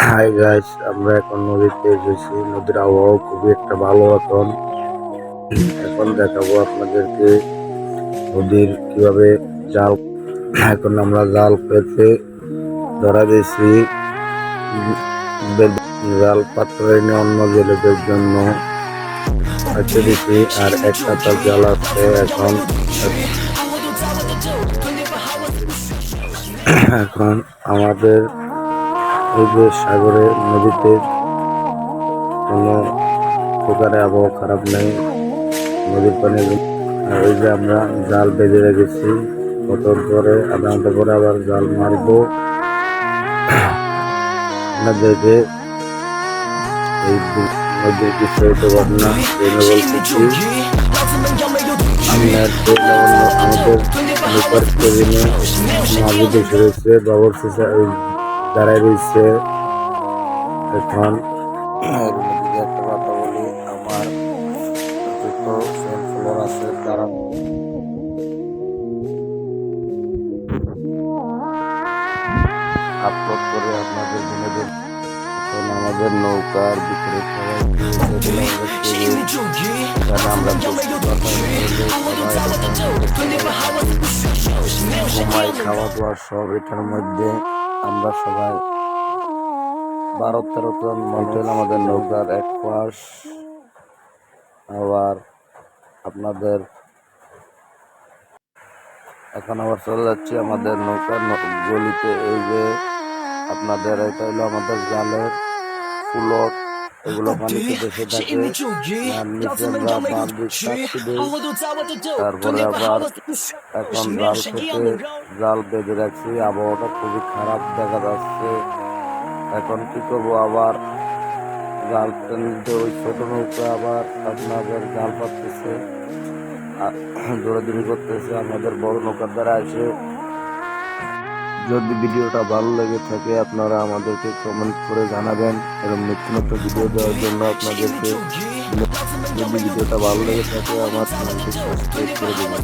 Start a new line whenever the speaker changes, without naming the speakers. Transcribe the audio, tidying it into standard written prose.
Hi guys, আমরা এখন নদীতে এসেছি। নদীর আবহাওয়া খুবই একটা ভালো। এখন এখন দেখাবো আপনাদেরকে নদীর কিভাবে জাল। এখন আমরা জাল পেতে ধরা দিয়েছি। জাল পাত্রে নিয়ে অন্য জেলেদের জন্য রেখে দিছি। আর এক কাতার জাল আছে। এখন এখন আমাদের এই যে সাগরে নদীতে কোনো প্রকারে আবহাওয়া খারাপ নেই। নদীর পানি আর ওই যে আমরা জাল বেঁধে রেখেছি। কতক্ষণ পরে আধা ঘন্টা পরে আবার জাল মারবো। আপনাদেরকে এই নদীর বিস্তারিত ঘটনা জেনে বলতেছি। আপনার আমাদের নিকট কেবিনে মাঝি বসে রয়েছে, বাবর দাঁড়ায় রয়েছে। এখন একটা কথা বলি, আমার যত ফলোয়ার আছে তারা আপলোড করে আপনাদের বিনোদন। এখন আমাদের নৌকার ভিতরে আমরা ঘুমাই, খাওয়া দাওয়া সব এটার মধ্যে। আমরা সবাই 12-13 জন মন্ডল আমাদের নৌকার এক পাশ। আবার আপনাদের এখন আবার চলে যাচ্ছি আমাদের নৌকার গলিতে। এই যে আপনাদের এটা হলো আমাদের জালের ফুলট, এগুলো পানিতে ভেসে থাকে। আর নিচে আমরা বাঁধি চাচ্ছি দিই। তারপরে আবার এখন জাল খেতে জাল বেঁধে রাখছি। আবহাওয়াটা খুবই খারাপ দেখা যাচ্ছে। এখন কি করবো, আবার জাল টেনে ওই ছোট নৌকা আবার আপনাদের জাল পাততেছে, দৌড়াদৌড়ি করতেছে আমাদের বড় নৌকার দ্বারা এসে। যদি ভিডিওটা ভালো লেগে থাকে আপনারা আমাদেরকে কমেন্ট করে জানাবেন। এরকম নিত্য নতুন ভিডিও দেওয়ার জন্য আপনাদেরকে, যদি ভিডিওটা ভালো লেগে থাকে আমার চ্যানেলটি সাবস্ক্রাইব করে দেবেন।